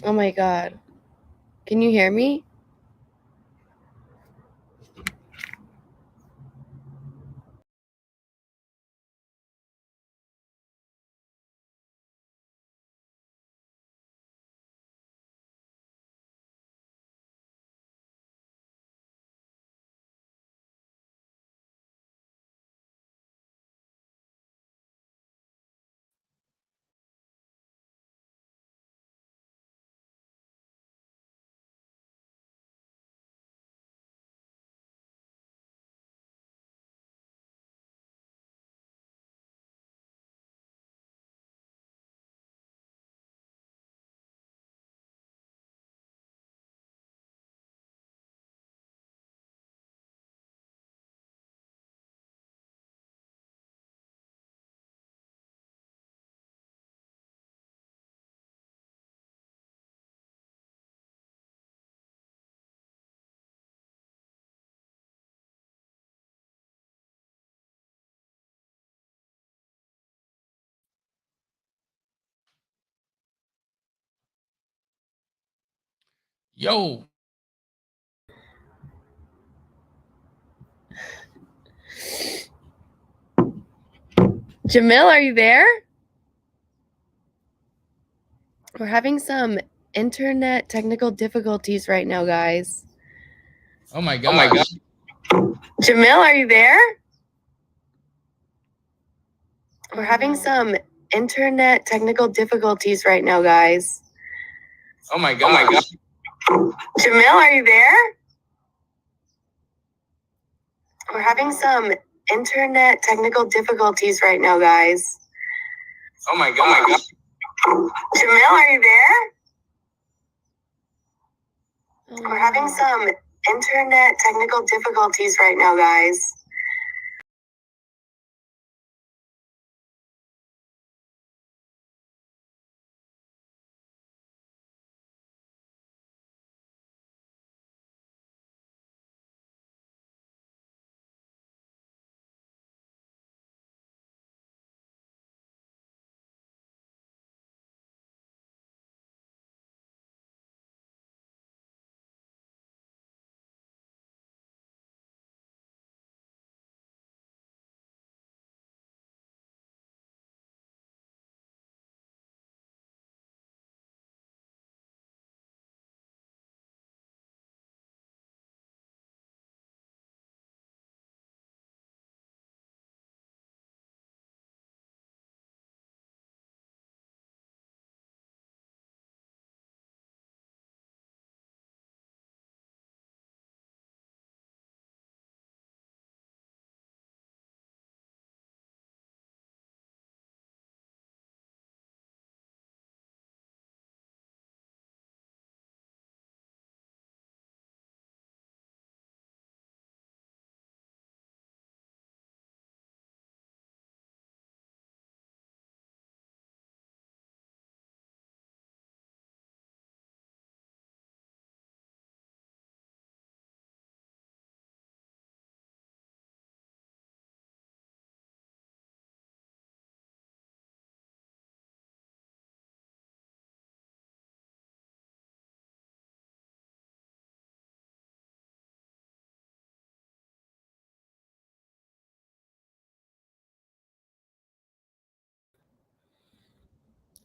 Oh my God. Can you hear me? Yo. Jamil, are you there? We're having some internet technical difficulties right now, guys. Oh my gosh. Jamil, are you there? We're having some internet technical difficulties right now, guys. Oh my gosh. Jamil, are you there? We're having some internet technical difficulties right now, guys. Oh my gosh. Jamil, are you there? We're having some internet technical difficulties right now, guys.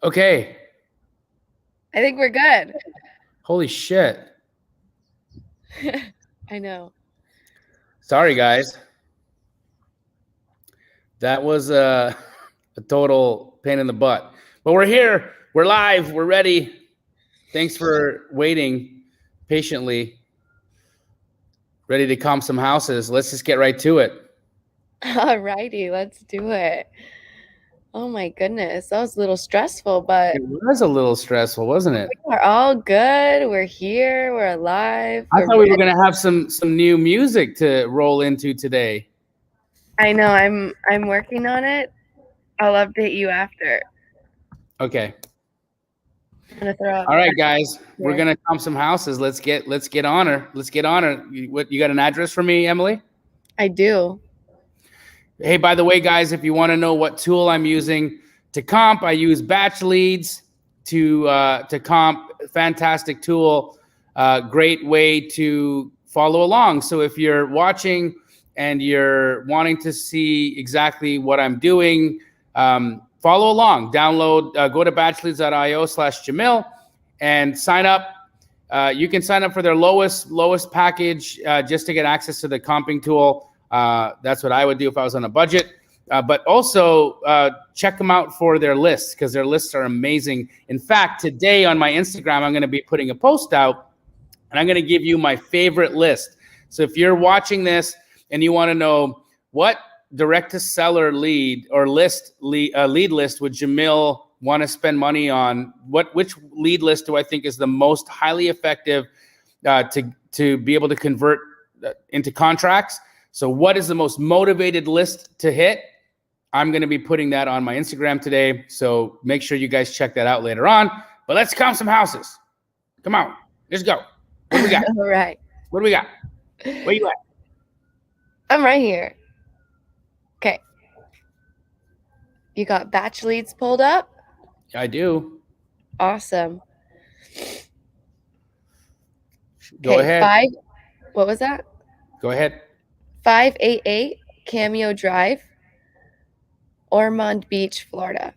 Okay. I think we're good. Holy shit. I know. Sorry, guys. That was a total pain in the butt. But we're here. We're live. We're ready. Thanks for waiting patiently. Ready to comp some houses. Let's just get right to it. Alrighty, let's do it. Oh my goodness, that was a little stressful, but It was a little stressful, wasn't it? we're all good. We're here. We're alive. I thought we were gonna have some new music to roll into today. I know. I'm working on it. I'll update you after. Okay. I'm gonna throw out. All right, guys. We're gonna comp some houses. Let's get on her. Let's get on her. You got an address for me, Emily? I do. Hey, by the way, guys, if you want to know what tool I'm using to comp, I use batch leads. to comp. Fantastic tool, great way to follow along. So if you're watching and you're wanting to see exactly what I'm doing, follow along. Download, go to batchleads.io/Jamil and sign up. You can sign up for their lowest package just to get access to the comping tool. That's what I would do if I was on a budget. But also check them out for their lists, because their lists are amazing. In fact, today on my Instagram, I'm going to be putting a post out, and I'm going to give you my favorite list. So if you're watching this and you want to know what direct-to-seller lead or lead list would Jamil want to spend money on, which lead list do I think is the most highly effective to be able to convert into contracts? So what is the most motivated list to hit? I'm going to be putting that on my Instagram today. So make sure you guys check that out later on. But let's count some houses. Come on, let's go. What do we got? All right. What do we got? Where you at? I'm right here. Okay. You got batch leads pulled up? I do. Awesome. Go ahead. What was that? Go ahead. 588 Cameo Drive, Ormond Beach, Florida.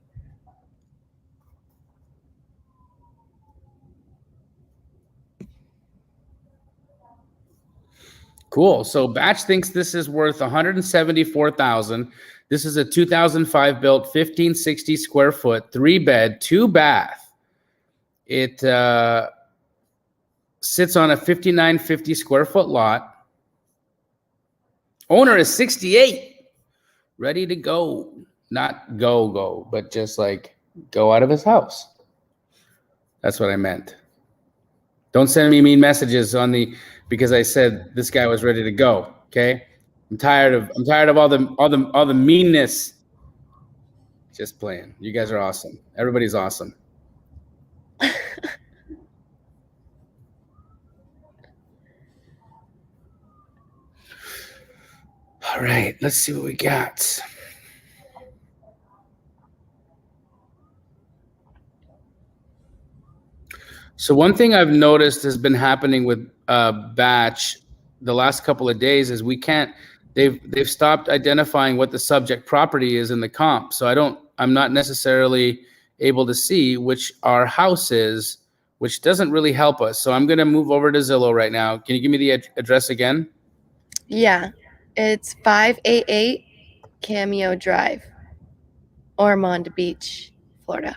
Cool. So Batch thinks this is worth $174,000. This is a 2005 built, 1560 square foot, 3-bed, 2-bath. It sits on a 5950 square foot lot. Owner is 68, ready to go. Not go, but just like go out of his house. That's what I meant. Don't send me mean messages because I said this guy was ready to go. Okay, I'm tired of all the meanness. Just playing. You guys are awesome. Everybody's awesome. All right, let's see what we got. So one thing I've noticed has been happening with Batch the last couple of days is they've stopped identifying what the subject property is in the comp. So I'm not necessarily able to see which our house is, which doesn't really help us. So I'm going to move over to Zillow right now. Can you give me the address again? Yeah, it's 588 Cameo Drive, Ormond Beach, Florida.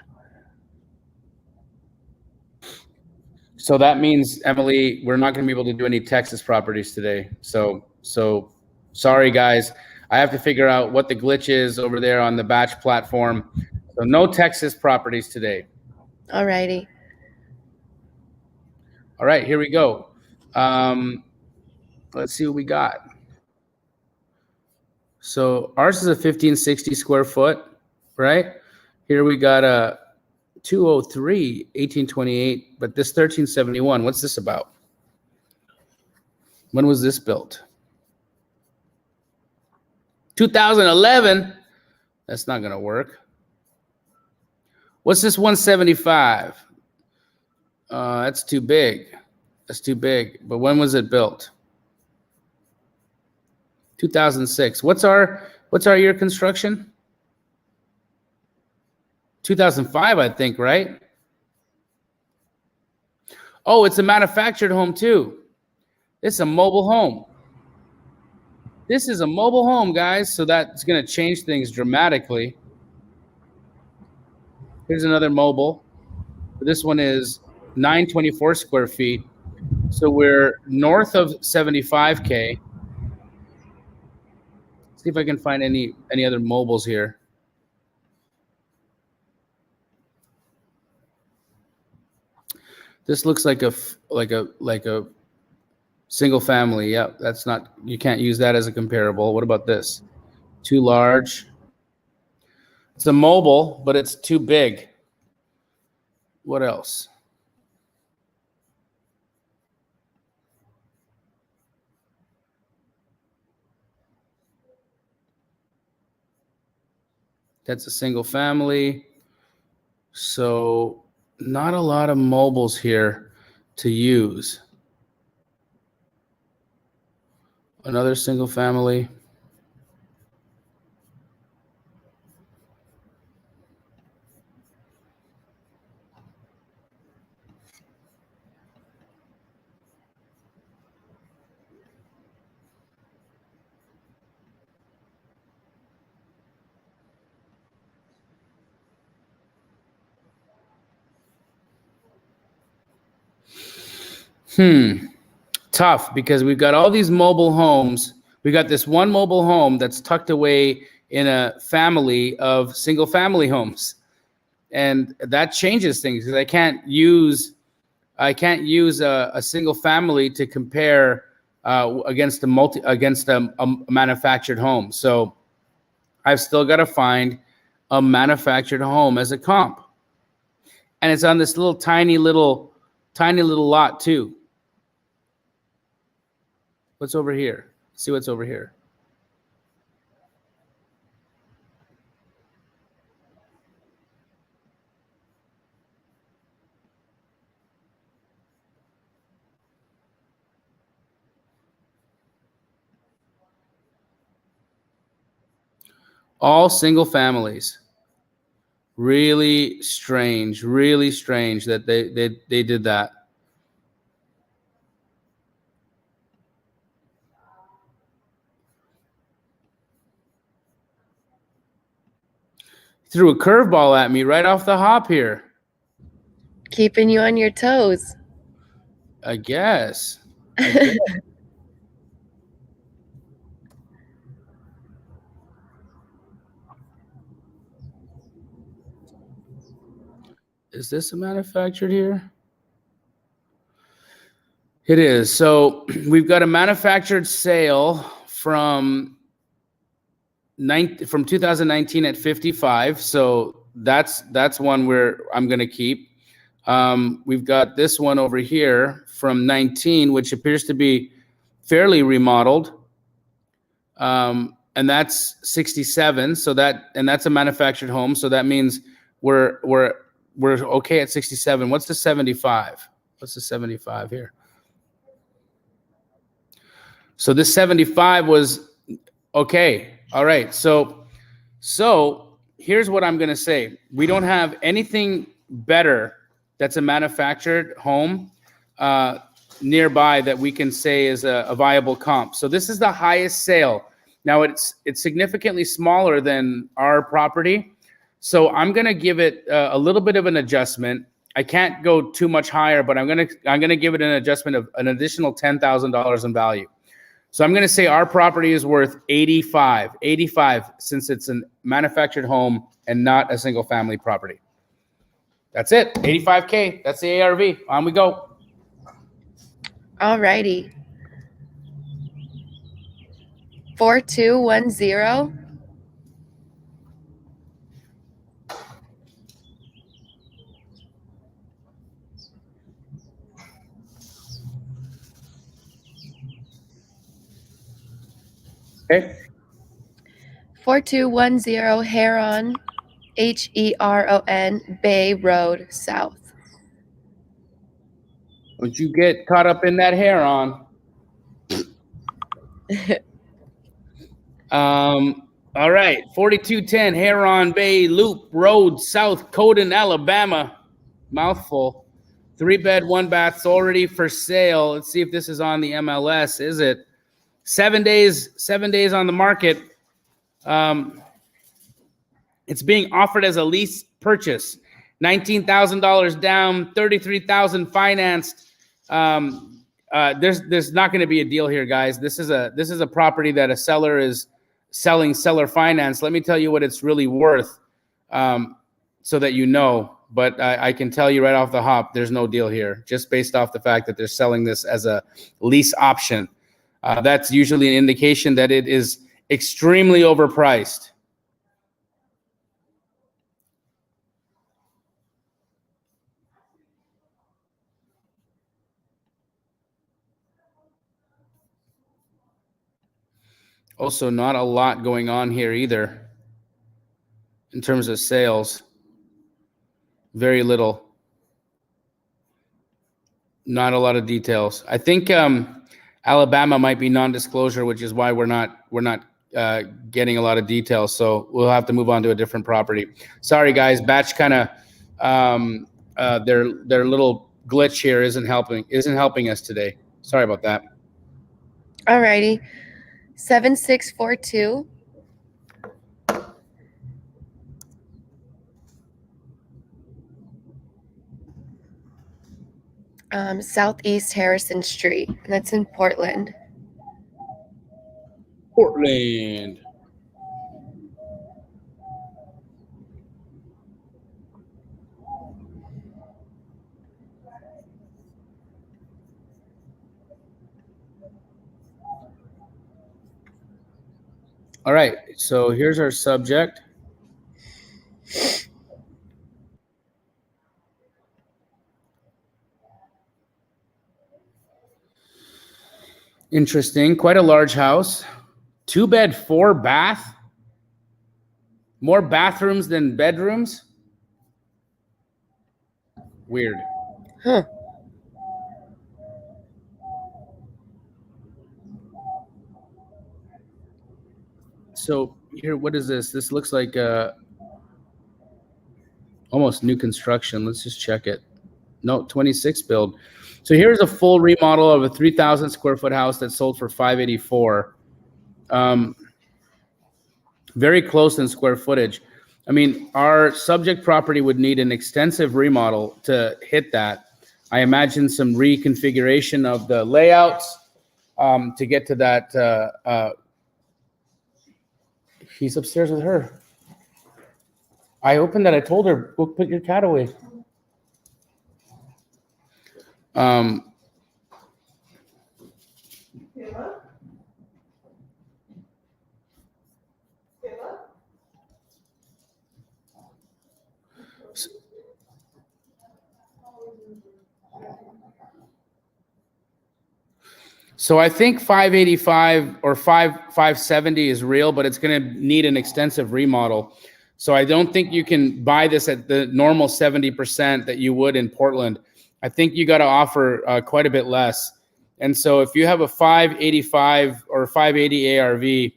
So that means, Emily, we're not going to be able to do any Texas properties today. So sorry, guys. I have to figure out what the glitch is over there on the Batch platform. So no Texas properties today. All righty. All right, here we go. Let's see what we got. So ours is a 1560 square foot, right? Here we got a 203, 1828, but this 1371, what's this about? When was this built? 2011? That's not going to work. What's this 175? That's too big. That's too big. But when was it built? 2006. What's our year construction? 2005, I think, right? Oh, it's a manufactured home too. It's a mobile home. This is a mobile home, guys, so that's going to change things dramatically. Here's another mobile. This one is 924 square feet. So we're north of 75K. See if I can find any other mobiles here. This looks like a single family. Yeah, that's not, you can't use that as a comparable. What about this? Too large. It's a mobile, but it's too big. What else? That's a single family. So not a lot of mobiles here to use. Another single family. Tough, because we've got all these mobile homes. We got this one mobile home that's tucked away in a family of single family homes. And that changes things, because I can't use a single family to compare against a manufactured home. So I've still got to find a manufactured home as a comp. And it's on this tiny little lot too. What's over here? Let's see what's over here. All single families. Really strange that they did that. Threw a curveball at me right off the hop here. Keeping you on your toes. I guess. Is this a manufactured here? It is. So we've got a manufactured sale from 2019 at 55. So that's one where I'm going to keep. We've got this one over here from 19, which appears to be fairly remodeled. And that's 67. So that's a manufactured home. So that means we're okay at 67. What's the 75? What's the 75 here? So this 75 was okay. All right. So here's what I'm going to say. We don't have anything better that's a manufactured home nearby that we can say is a viable comp. So this is the highest sale. Now it's significantly smaller than our property. So I'm going to give it a little bit of an adjustment. I can't go too much higher, but I'm going to give it an adjustment of an additional $10,000 in value. So I'm going to say our property is worth 85, since it's a manufactured home and not a single family property. That's it. 85K. That's the ARV. On we go. All righty. 4210. Okay. 4210 Heron, Heron, Bay Road South. Don't you get caught up in that Heron. All right. 4210 Heron Bay Loop Road South, Codin, Alabama. Mouthful. 3-bed, 1-bath, already for sale. Let's see if this is on the MLS. Is it? 7 days on the market. It's being offered as a lease purchase. $19,000 down, $33,000 financed. There's not going to be a deal here, guys. This is a property that a seller is selling seller finance. Let me tell you what it's really worth, so that you know. But I can tell you right off the hop, there's no deal here, just based off the fact that they're selling this as a lease option. That's usually an indication that it is extremely overpriced. Also, not a lot going on here either in terms of sales. Very little. Not a lot of details. I think Alabama might be non-disclosure, which is why we're not getting a lot of details. So we'll have to move on to a different property. Sorry, guys. Batch kind of their little glitch here isn't helping us today. Sorry about that. Alrighty. 7642. Southeast Harrison Street. And that's in Portland. Portland. All right, so here's our subject. Interesting. Quite a large house. 2-bed, 4-bath. More bathrooms than bedrooms. Weird. Huh. So here, what is this? This looks like almost new construction. Let's just check it. No, 26 build. So here's a full remodel of a 3,000 square foot house that sold for $584. Very close in square footage. I mean, our subject property would need an extensive remodel to hit that. I imagine some reconfiguration of the layouts to get to that. He's upstairs with her. I opened that. I told her, go put your cat away. So I think 585 or 570 is real, but it's going to need an extensive remodel. So I don't think you can buy this at the normal 70% that you would in Portland. I think you got to offer quite a bit less. And so if you have a 585 or 580 ARV,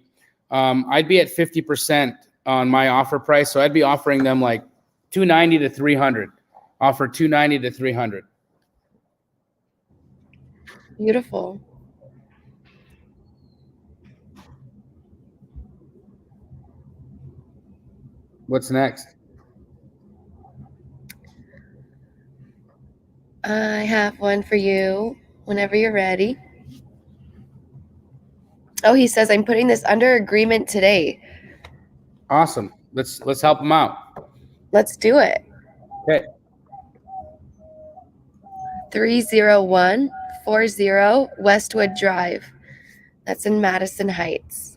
I'd be at 50% on my offer price. So I'd be offering them like 290 to 300. Offer 290 to 300. Beautiful. What's next? I have one for you whenever you're ready. Oh, he says, I'm putting this under agreement today. Awesome. Let's help him out. Let's do it. Okay. 30140 Westwood Drive. That's in Madison Heights.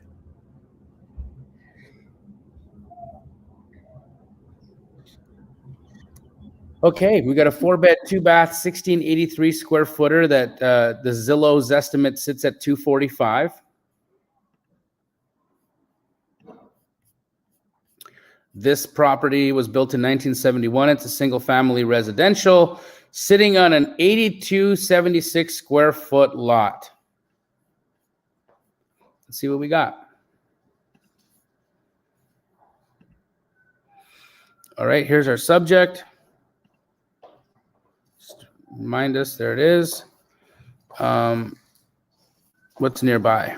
Okay, we got a 4-bed, 2-bath, 1683 square footer that the Zillow's estimate sits at 245. This property was built in 1971. It's a single-family residential sitting on an 8276 square foot lot. Let's see what we got. All right, here's our subject. Just remind us, there it is. What's nearby?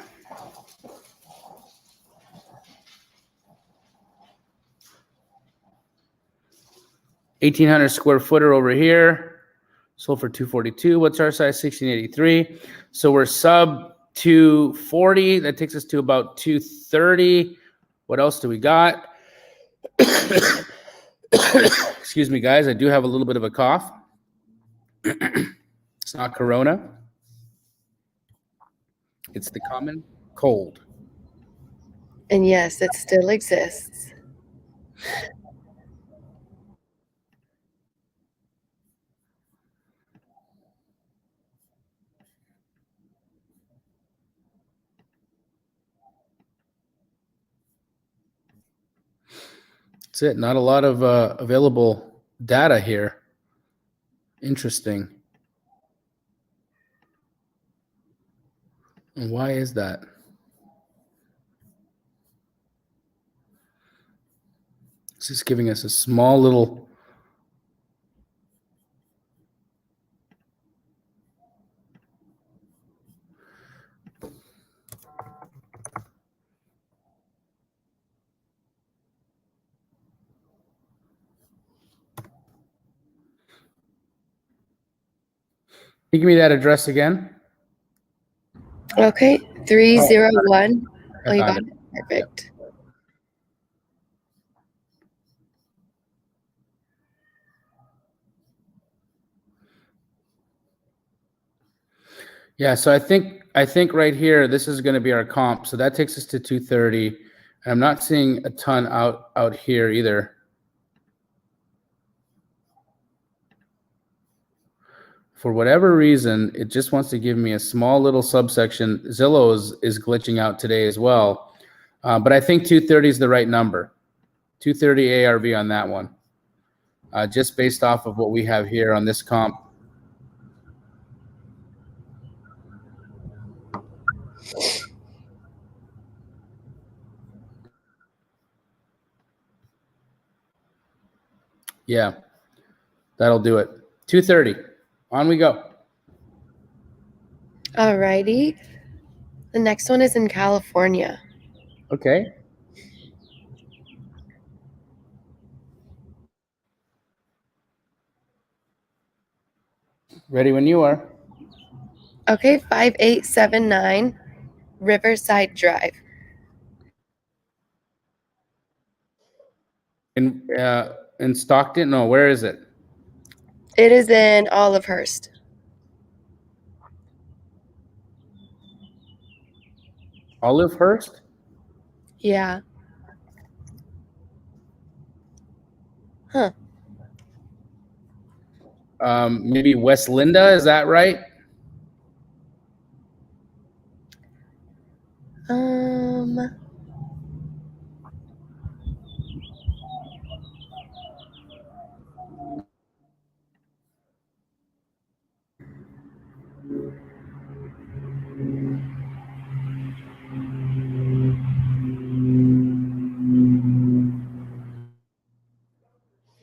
$1,800 square footer over here. Sold for $242. What's our size? 1683. So we're sub 240. That takes us to about 230. What else do we got? Excuse me, guys. I do have a little bit of a cough. It's not corona. It's the common cold. And yes, it still exists. That's it. Not a lot of available data here. Interesting. Why is that? It's just giving us a small little. Can you give me that address again? Okay, 301. Oh, you got it. Perfect. Yeah, so I think right here, this is going to be our comp. So that takes us to 230. And I'm not seeing a ton out here either. For whatever reason, it just wants to give me a small little subsection. Zillow is glitching out today as well. But I think 230 is the right number. 230 ARV on that one. Just based off of what we have here on this comp. Yeah, that'll do it. 230. On we go. All righty. The next one is in California. Okay. Ready when you are. Okay, 5879 Riverside Drive. In Stockton? No, where is it? It is in Olivehurst. Olivehurst? Yeah. Huh. Maybe West Linda, is that right?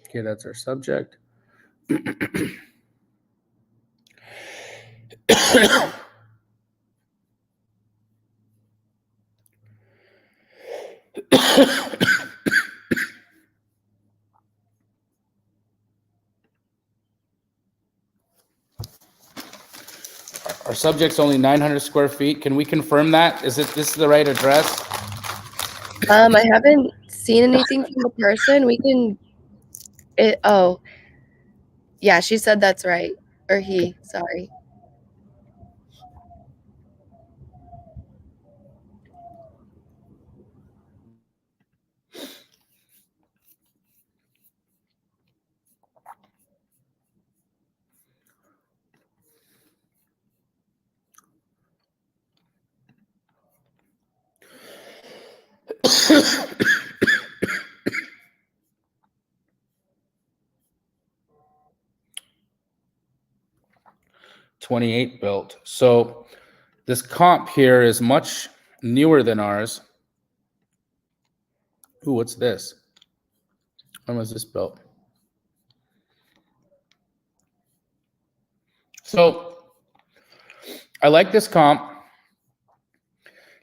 Okay, that's our subject. 'Our subject's only 900 square feet. Can we confirm that? This is the right address? I haven't seen anything from the person. We can. Oh, yeah, she said that's right. Or he, sorry. '28 built. So this comp here is much newer than ours. Ooh, what's this? When was this built? So I like this comp.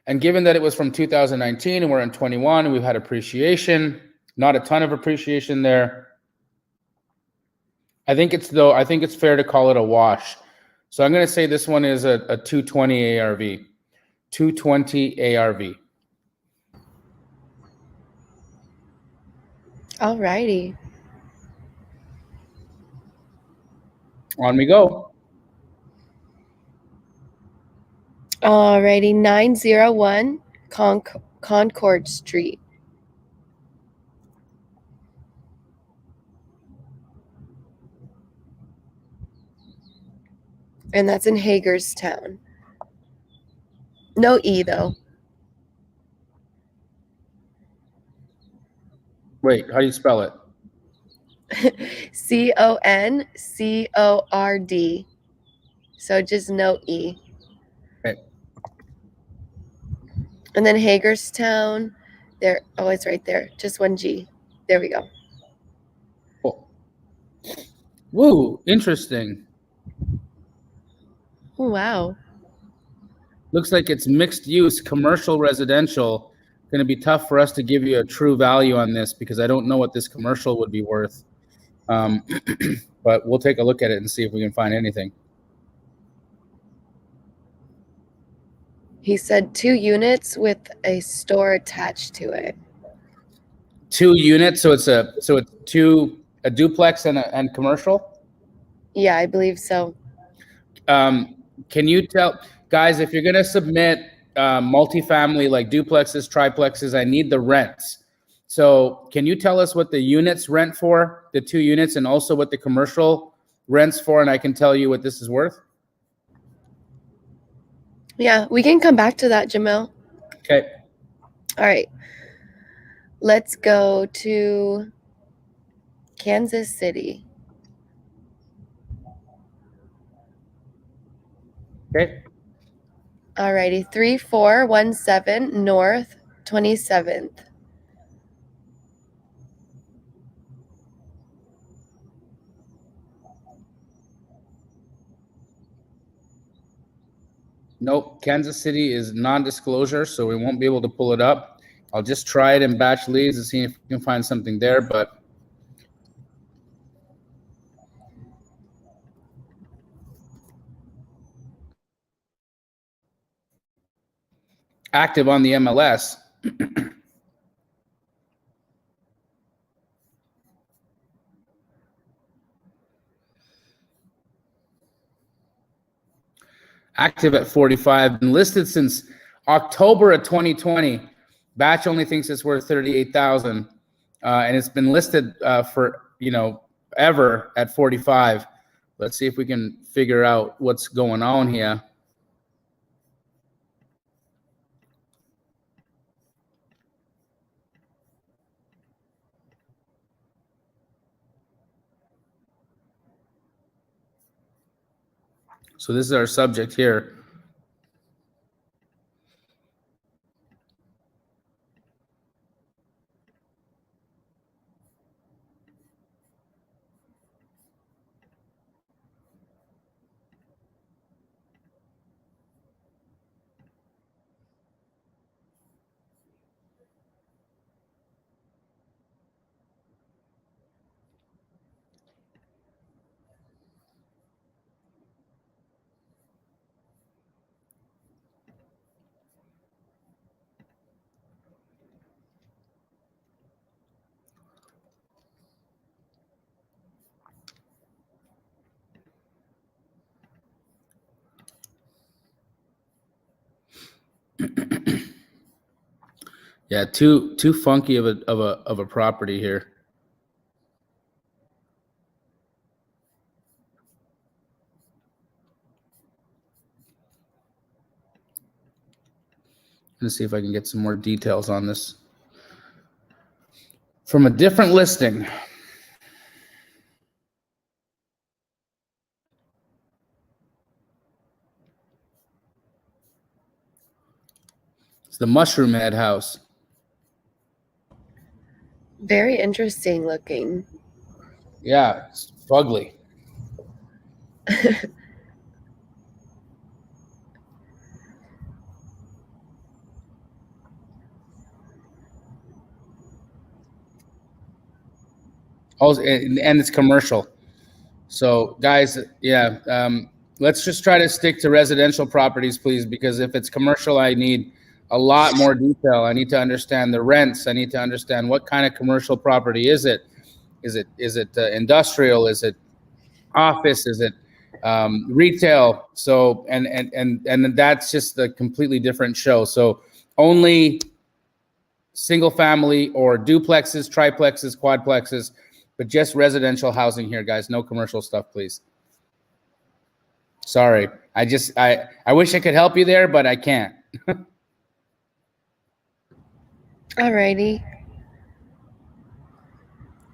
And given that it was from 2019 and we're in 21 and we've had appreciation, not a ton of appreciation there. I think it's fair to call it a wash. So I'm going to say this one is a 220 ARV. 220 ARV. All righty. On we go. All righty. 901 Concord Street. And that's in Hagerstown. No E, though. Wait, how do you spell it? CONCORD. So just no E. Okay. And then Hagerstown, there. Oh, it's right there. Just one G. There we go. Oh. Woo, interesting. Oh, wow. Looks like it's mixed use, commercial, residential. Going to be tough for us to give you a true value on this because I don't know what this commercial would be worth. But we'll take a look at it and see if we can find anything. He said 2 units with a store attached to it. 2 units, so it's a duplex and commercial. Yeah, I believe so. Can you tell guys if you're going to submit multifamily like duplexes, triplexes? I need the rents. So can you tell us what the units rent for, the 2 units, and also what the commercial rents for, and I can tell you what this is worth? Yeah, we can come back to that, Jamil. Okay. All right. Let's go to Kansas City. Okay. All righty. 3417 North 27th. Nope. Kansas City is non-disclosure, so we won't be able to pull it up. I'll just try it in batch leads and see if we can find something there, but active on the MLS. Active at 45, been listed since October of 2020. Batch only thinks it's worth 38,000, and it's been listed for ever at 45. Let's see if we can figure out what's going on here. So this is our subject here. Yeah, too funky of a property here. Let's see if I can get some more details on this from a different listing. It's the Mushroom Head House. Very interesting looking. Yeah, it's fugly. Oh, and it's commercial. So, guys, yeah, let's just try to stick to residential properties, please, because if it's commercial, I need a lot more detail. I need to understand the rents. I need to understand what kind of commercial property is it? Is it industrial? Is it office? Is it retail? So, and that's just a completely different show. So, only single family or duplexes, triplexes, quadplexes, but just residential housing here, guys. No commercial stuff, please. Sorry. I wish I could help you there, but I can't. All righty.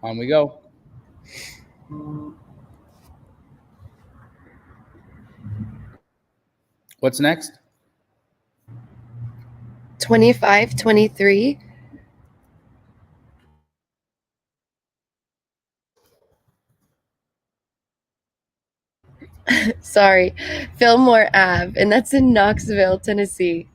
On we go. What's next? 2523. Sorry, Fillmore Ave, and that's in Knoxville, Tennessee.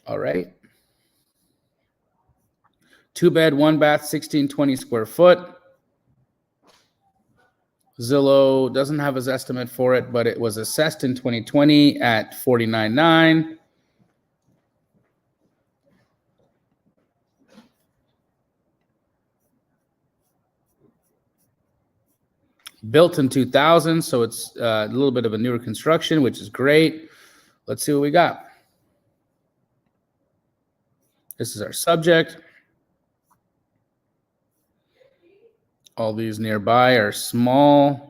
All right. 2-bed, 1-bath, 1620 square foot. Zillow doesn't have his estimate for it, but it was assessed in 2020 at $49,900. Built in 2000, so it's a little bit of a newer construction, which is great. Let's see what we got. This is our subject. All these nearby are small.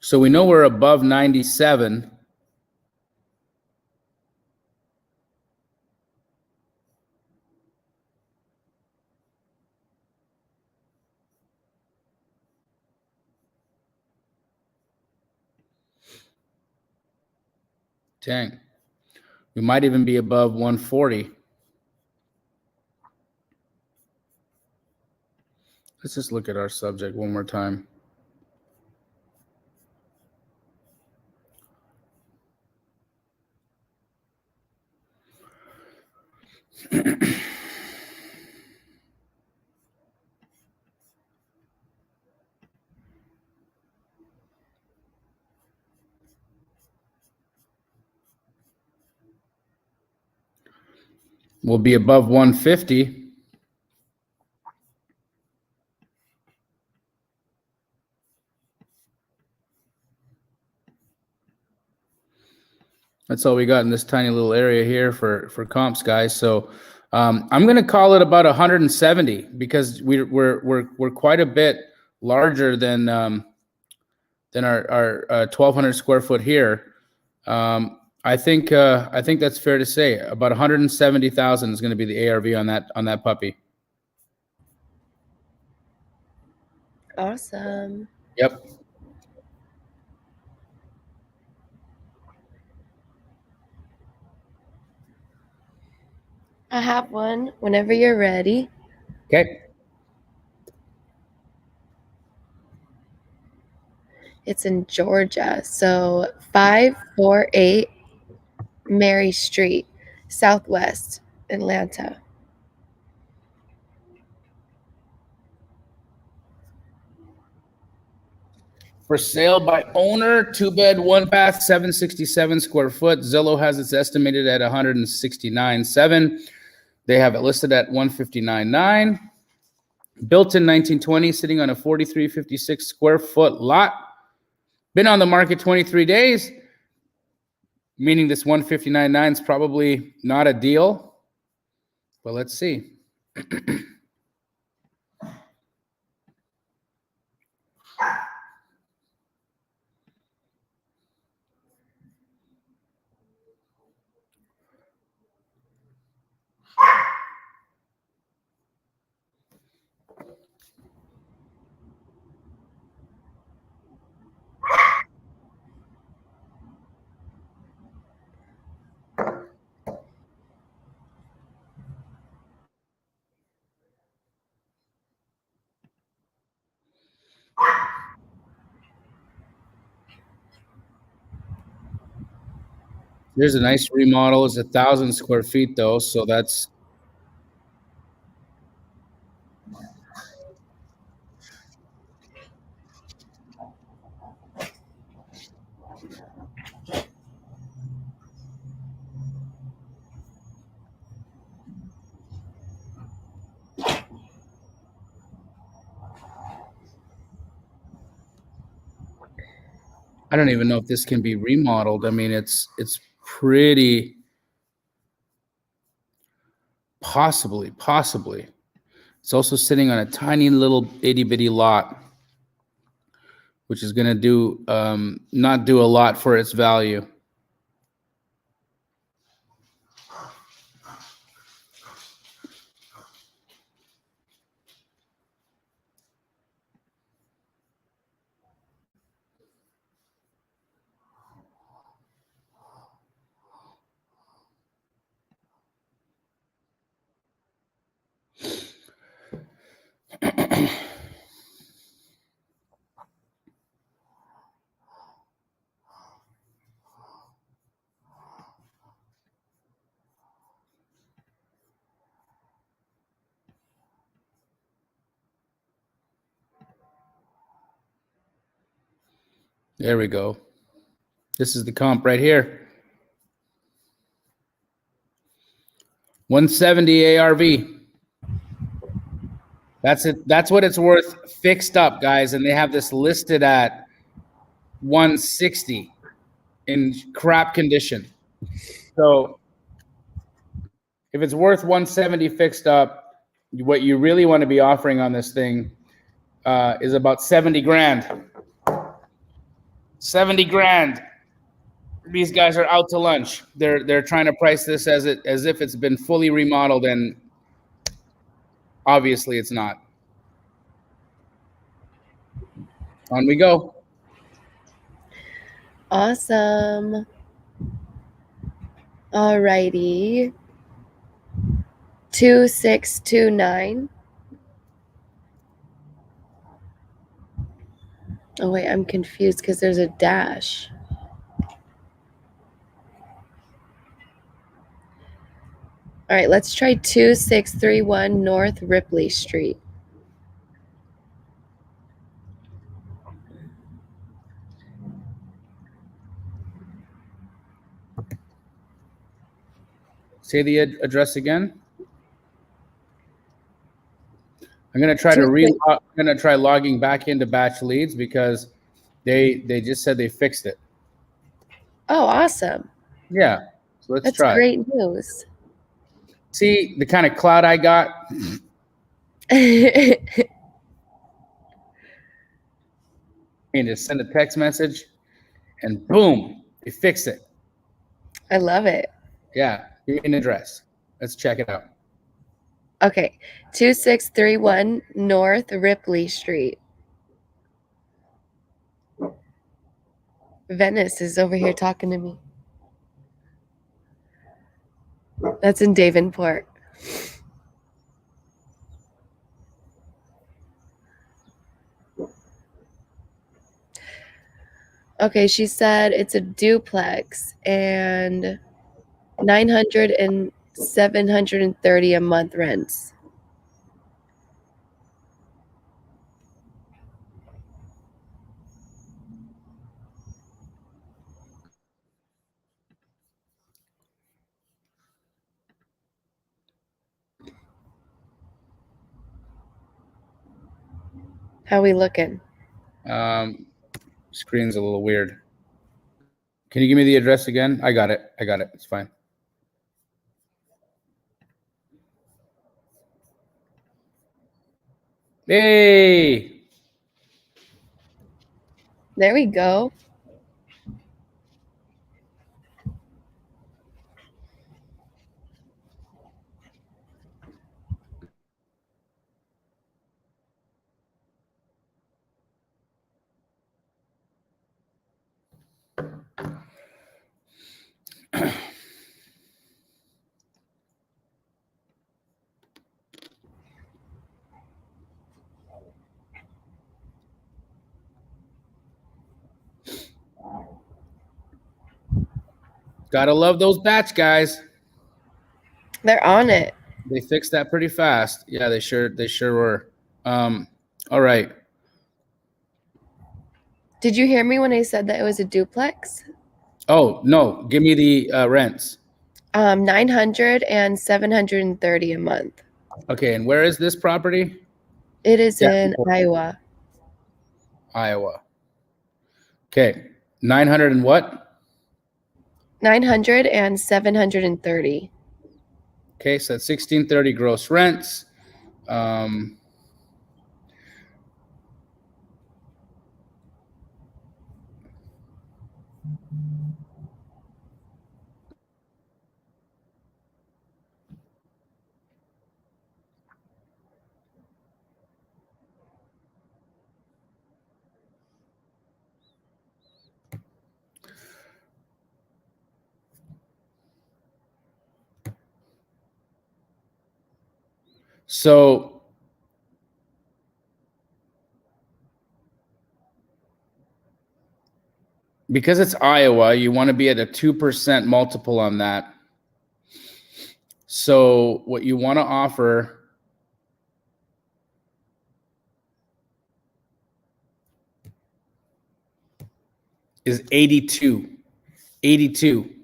So we know we're above 97. Dang. We might even be above 140. Let's just look at our subject one more time. We'll be above 150. That's all we got in this tiny little area here for comps, guys. So I'm going to call it about 170 because we're quite a bit larger than our 1,200 square foot here. I think that's fair to say. About 170,000 is going to be the ARV on that puppy. Awesome. Yep. I have one whenever you're ready. Okay. It's in Georgia. So 548 Mary Street, Southwest Atlanta. For sale by owner, 2-bed, 1-bath, 767 square foot. Zillow has it estimated at 169.7. They have it listed at 159.9. Built in 1920, sitting on a 4,356 square foot lot. Been on the market 23 days, meaning this 159.9 is probably not a deal. But let's see. There's a nice remodel. It's 1,000 square feet though, so that's I don't even know if this can be remodeled. I mean, it's pretty possibly. It's also sitting on a tiny little itty bitty lot, which is going to do not do a lot for its value. There we go. This is the comp right here. 170 ARV. That's it. That's what it's worth fixed up, guys. And they have this listed at 160 in crap condition. So if it's worth 170 fixed up, what you really want to be offering on this thing is about 70 grand. 70 grand. These guys are out to lunch. They're trying to price this as if it's been fully remodeled, and obviously it's not. On we go. Awesome. Alrighty. 2629. Oh wait, I'm confused because there's a dash. All right, let's try 2631 North Ripley Street. Say the address again. I'm gonna try to logging back into batch leads because they just said they fixed it. Oh, awesome. Yeah. So let's That's try. great news. See the kind of cloud I got? I And just send a text message and boom, they fix it. love it. Yeah. Give me an address. Let's check it out. Okay, 2631 North Ripley Street. Venice is over here talking to me. That's in Davenport. Okay, she said it's a duplex and 900 and 730 a month rents. How we looking? Screen's a little weird. Can you give me the address again? I got it. It's fine. Hey. There we go. Gotta love those batch guys. They're on it. They fixed that pretty fast. Yeah, they sure were. All right. Did you hear me when I said that it was a duplex? Oh, no. Give me the rents. 900 and 730 a month. Okay, and where is this property? It is in Iowa. Iowa. Okay. 900 and what? 900 and 730. Okay, so that's 1630 gross rents. So because it's Iowa, you want to be at a 2% multiple on that. So what you want to offer is 82. 82.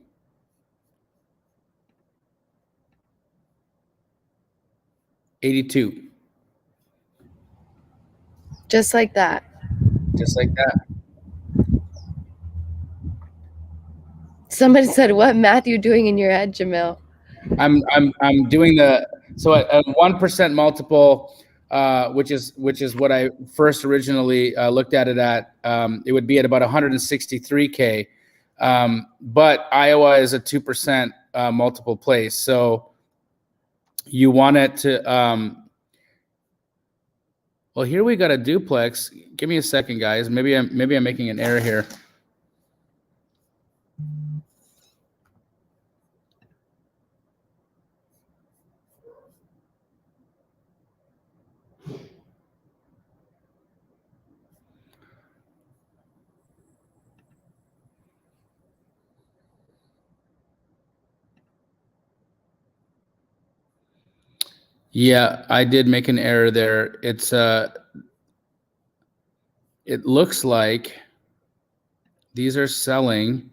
Just like that. Just like that. Somebody said, what math you doing in your head, Jamil? I'm doing the, so at 1% multiple, which is what I first originally looked at it at. It would be at about 163K. But Iowa is a 2% multiple place. So you want it to, well, here we got a duplex. Give me a second, guys. Maybe I'm making an error here. Yeah, I did make an error there. It's it looks like these are selling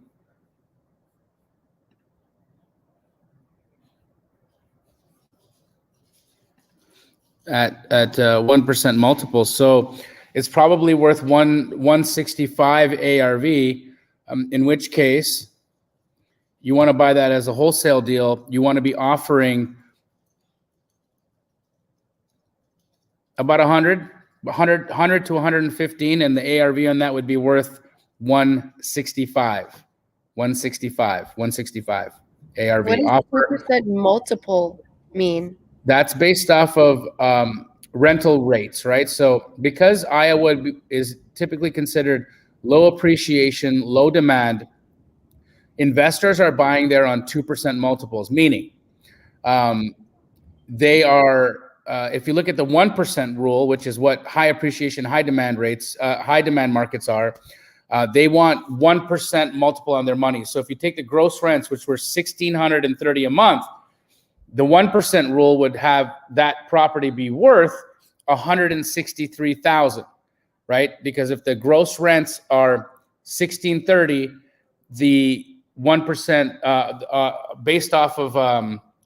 at 1% multiple. So it's probably worth 165 ARV, in which case you want to buy that as a wholesale deal. You want to be offering about 100 to 115, and the ARV on that would be worth 165 ARV. What does 2% multiple mean? That's based off of rental rates, right? So because Iowa is typically considered low appreciation, low demand, investors are buying there on 2% multiples, meaning they are, if you look at the 1% rule, which is what high appreciation, high demand rates, high demand markets are, they want 1% multiple on their money. So if you take the gross rents, which were $1,630 a month, the 1% rule would have that property be worth $163,000, right? Because if the gross rents are $1,630, the 1% based off of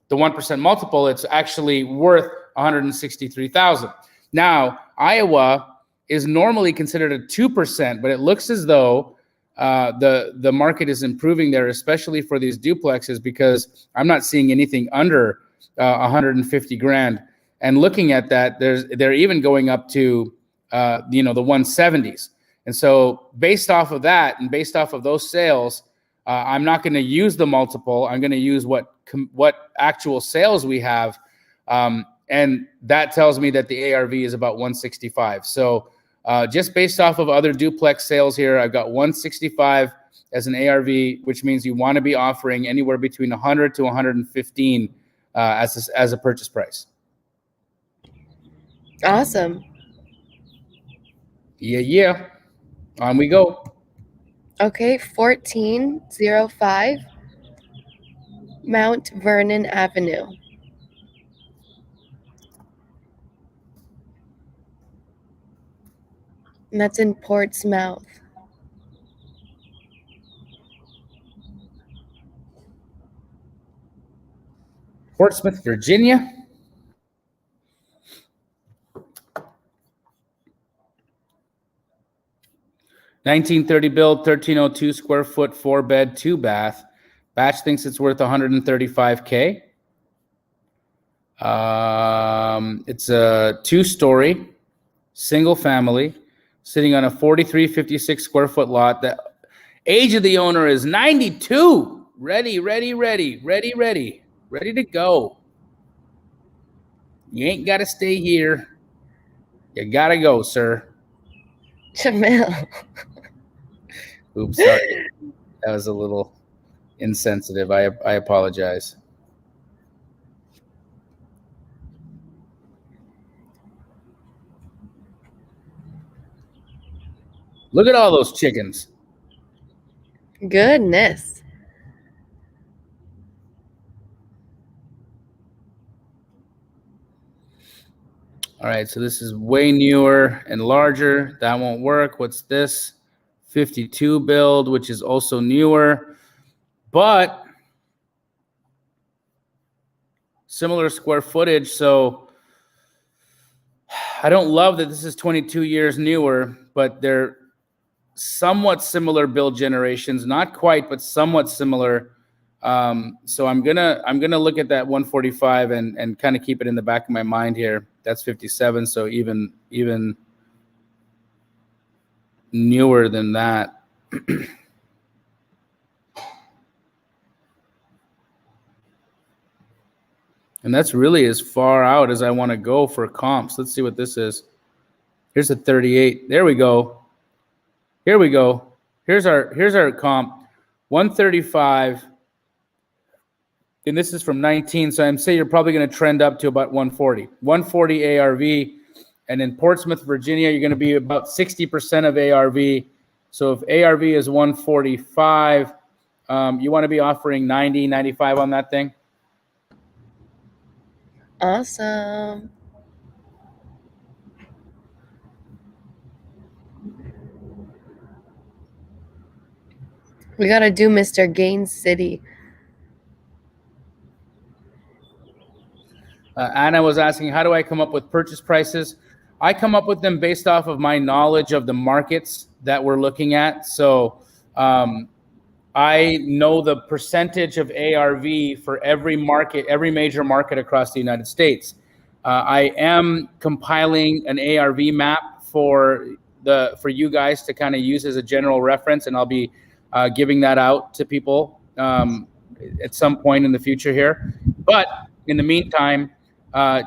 the 1% multiple, it's actually worth $163,000. Now, Iowa is normally considered a 2%, but it looks as though the market is improving there, especially for these duplexes, because I'm not seeing anything under 150 grand. And looking at that, they're even going up to the 170s. And so based off of that and based off of those sales, I'm not going to use the multiple. I'm going to use what actual sales we have. And that tells me that the ARV is about 165. So just based off of other duplex sales here, I've got 165 as an ARV, which means you want to be offering anywhere between 100 to 115 as a purchase price. Awesome. Yeah. On we go. Okay, 1405 Mount Vernon Avenue. And that's in Portsmouth. Portsmouth, Virginia. 1930 build, 1302 square foot, 4-bed, 2-bath. Batch thinks it's worth $135K. It's a 2-story, single family, sitting on a 4356 square foot lot. The age of the owner is 92. Ready to go. You ain't got to stay here. You got to go, sir. Jamil. Oops, sorry. That was a little insensitive. I apologize. Look at all those chickens. Goodness. All right, so this is way newer and larger. That won't work. What's this? 52 build, which is also newer, but similar square footage. So I don't love that this is 22 years newer, but they're somewhat similar build generations. Not quite, but somewhat similar. So I'm gonna look at that 145 and kind of keep it in the back of my mind here. That's 57, so even newer than that. And that's really as far out as I want to go for comps. Let's see what this is. Here's a 38. There we go. Here we go. Here's our comp. 135. And this is from 19. So I'm saying you're probably going to trend up to about 140. 140 ARV. And in Portsmouth, Virginia, you're going to be about 60% of ARV. So if ARV is 145, you want to be offering 90, 95 on that thing. Awesome. We got to do Mr. Gaines City. Anna was asking, how do I come up with purchase prices? I come up with them based off of my knowledge of the markets that we're looking at. So I know the percentage of ARV for every market, every major market across the United States. I am compiling an ARV map for you guys to kind of use as a general reference, and I'll be giving that out to people at some point in the future here. But in the meantime,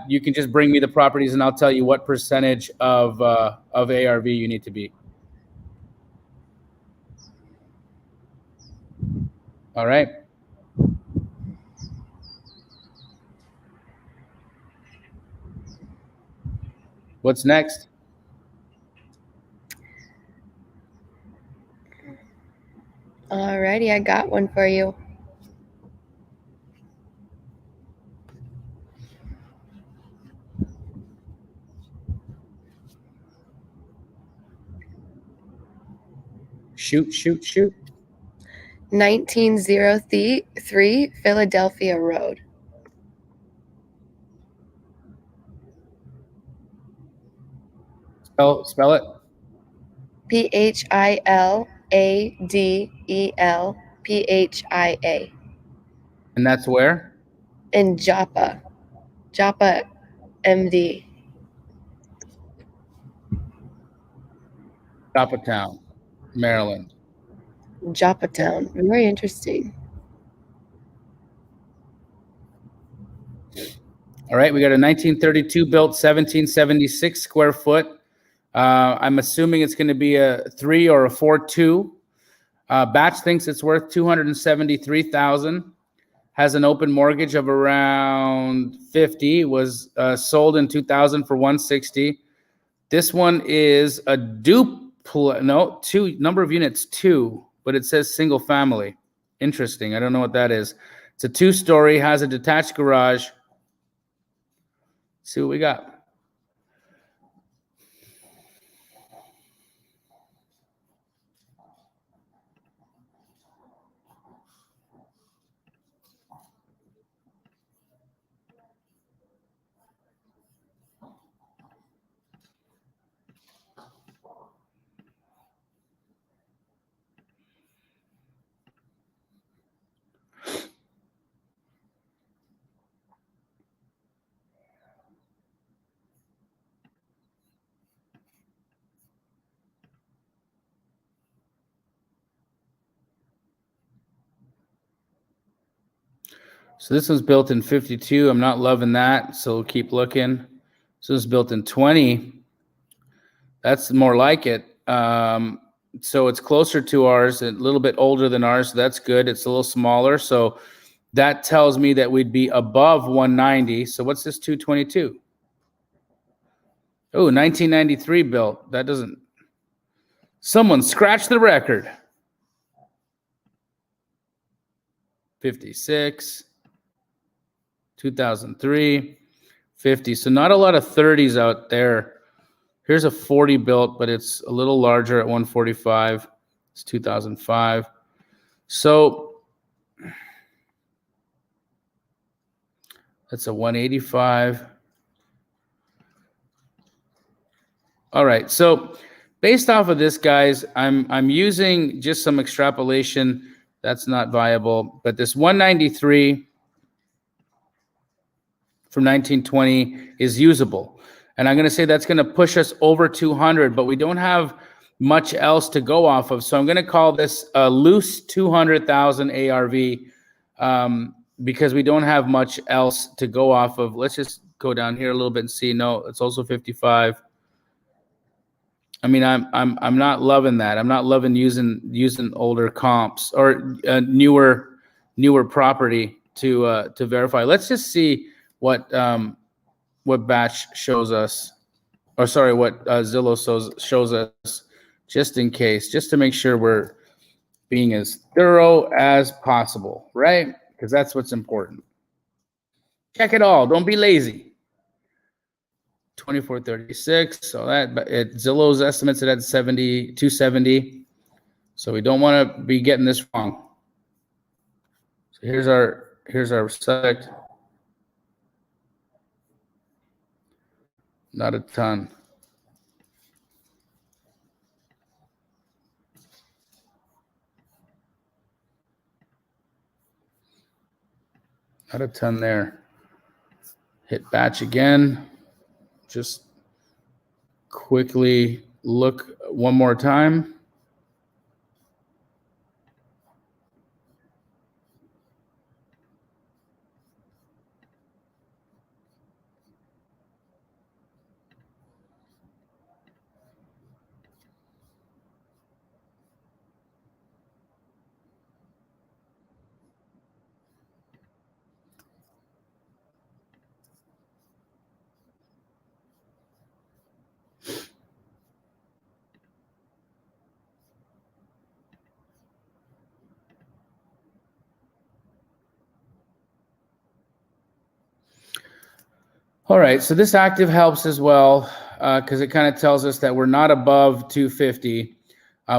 you can just bring me the properties, and I'll tell you what percentage of ARV you need to be. All right. What's next? Alrighty, I got one for you. Shoot. 1903 Philadelphia Road. Spell it. Philadelphia. And that's where? In Joppa, MD. Joppatowne, Maryland. Joppatowne. Very interesting. All right, we got a 1932 built, 1776 square foot. I'm assuming it's going to be a 3 or a 4-2. Batch thinks it's worth $273,000. Has an open mortgage of around 50. Was sold in 2000 for 160. This one is a number of units 2, but it says single family. Interesting. I don't know what that is. It's a 2-story, has a detached garage. See what we got. So this was built in 52. I'm not loving that, so we'll keep looking. So this was built in 20. That's more like it. So it's closer to ours, a little bit older than ours. So that's good. It's a little smaller. So that tells me that we'd be above 190. So what's this 222? Oh, 1993 built. That doesn't. Someone scratch the record. 56. 2003. 50. So not a lot of 30s out there. Here's a 40 built, but it's a little larger at 145. It's 2005. So that's a 185. All right. So based off of this, guys, I'm using just some extrapolation. That's not viable. But this 193 from 1920 is usable. And I'm going to say that's going to push us over 200, but we don't have much else to go off of. So I'm going to call this a loose 200,000 ARV because we don't have much else to go off of. Let's just go down here a little bit and see. No, it's also 55. I mean, I'm not loving that. I'm not loving using older comps or newer property to verify. Let's just see what batch shows us, or sorry, what Zillow shows us, just in case, just to make sure we're being as thorough as possible, right? Because that's what's important. Check it all. Don't be lazy. 2436. So that Zillow's estimates it at 270. So we don't want to be getting this wrong. So here's our subject. Not a ton. Not a ton there. Hit batch again. Just quickly look one more time. All right, so this active helps as well because it kind of tells us that we're not above 250.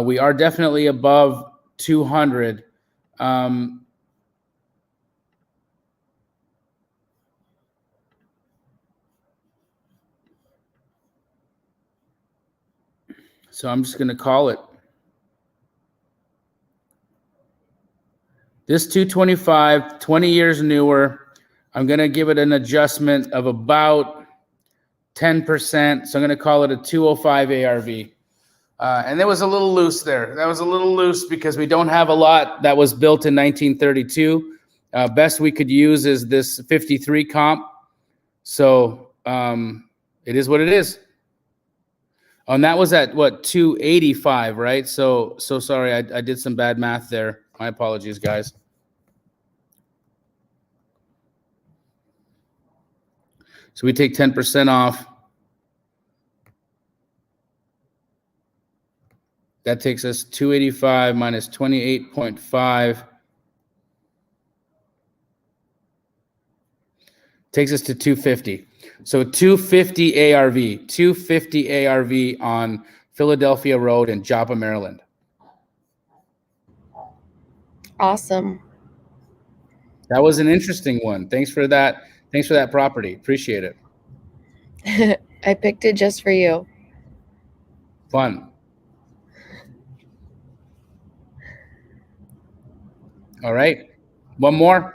We are definitely above 200. So I'm just going to call it. This 225, 20 years newer. I'm going to give it an adjustment of about 10%. So I'm going to call it a 205 ARV. And it was a little loose there. That was a little loose because we don't have a lot that was built in 1932. Best we could use is this 53 comp. So it is what it is. Oh, and that was at what, 285, right? So sorry, I did some bad math there. My apologies, guys. So we take 10% off. That takes us 285 minus 28.5. Takes us to 250. So 250 ARV, 250 ARV on Philadelphia Road in Joppa, Maryland. Awesome. That was an interesting one. Thanks for that. Thanks for that property. Appreciate it. I picked it just for you. Fun. All right. One more.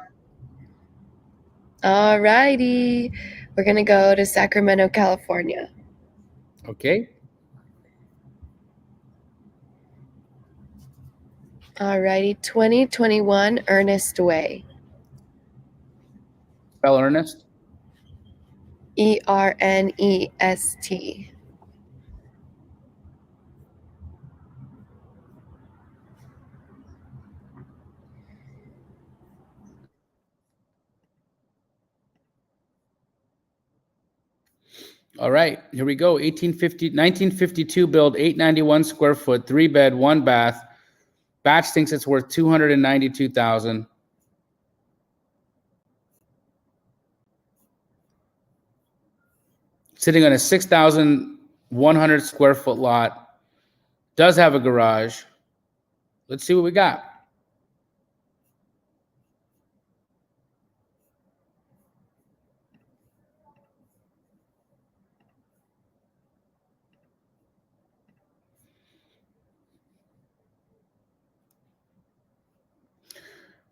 All righty. We're going to go to Sacramento, California. Okay. All righty. 2021 Ernest Way. Spell Ernest. Ernest. All right, here we go. 1952 build, 891 square foot, 3-bed, 1-bath. Batch thinks it's worth $292,000. Sitting on a 6,100 square foot lot. Does have a garage. Let's see what we got.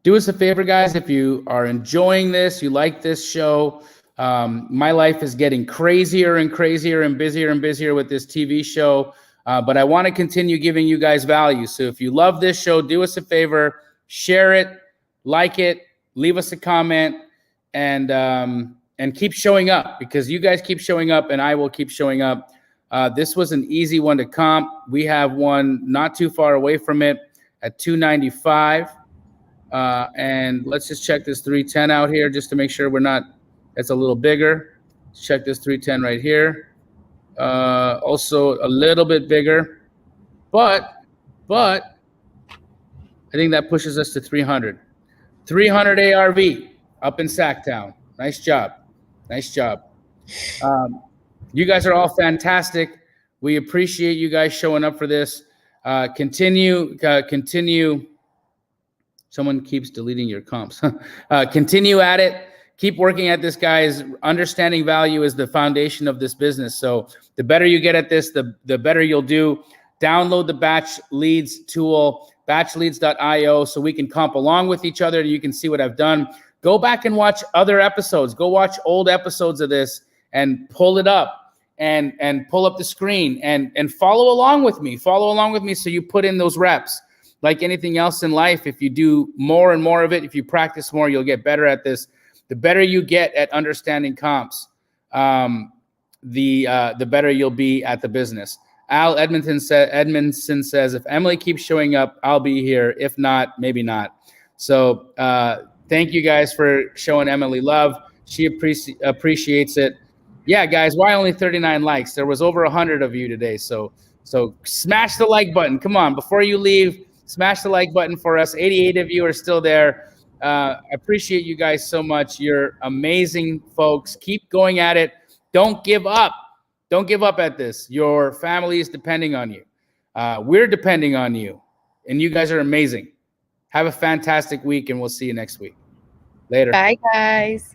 Do us a favor, guys. If you are enjoying this, you like this show, my life is getting crazier and crazier and busier with this TV show. But I want to continue giving you guys value. So if you love this show, do us a favor, share it, like it, leave us a comment, and keep showing up, because you guys keep showing up and I will keep showing up. This was an easy one to comp. We have one not too far away from it at 295. And let's just check this 310 out here just to make sure we're not, it's a little bigger. Let's check this 310 right here. Also a little bit bigger, but I think that pushes us to 300. 300 ARV up in Sacktown. Nice job. Nice job. You guys are all fantastic. We appreciate you guys showing up for this. Continue. Someone keeps deleting your comps. Continue at it. Keep working at this, guys. Understanding value is the foundation of this business. So the better you get at this, the better you'll do. Download the Batch Leads tool, batchleads.io, so we can comp along with each other. You can see what I've done. Go back and watch other episodes. Go watch old episodes of this and pull it up and pull up the screen and follow along with me. Follow along with me so you put in those reps. Like anything else in life, if you do more and more of it, if you practice more, you'll get better at this. The better you get at understanding comps, the better you'll be at the business. Al Edmondson says, if Emily keeps showing up, I'll be here. If not, maybe not. So thank you guys for showing Emily love. She appreciates it. Yeah, guys, why only 39 likes? There was over 100 of you today. So smash the like button. Come on, before you leave, smash the like button for us. 88 of you are still there. I appreciate you guys so much. You're amazing folks. Keep going at it. Don't give up. Don't give up at this. Your family is depending on you. We're depending on you. And you guys are amazing. Have a fantastic week, and we'll see you next week. Later. Bye, guys.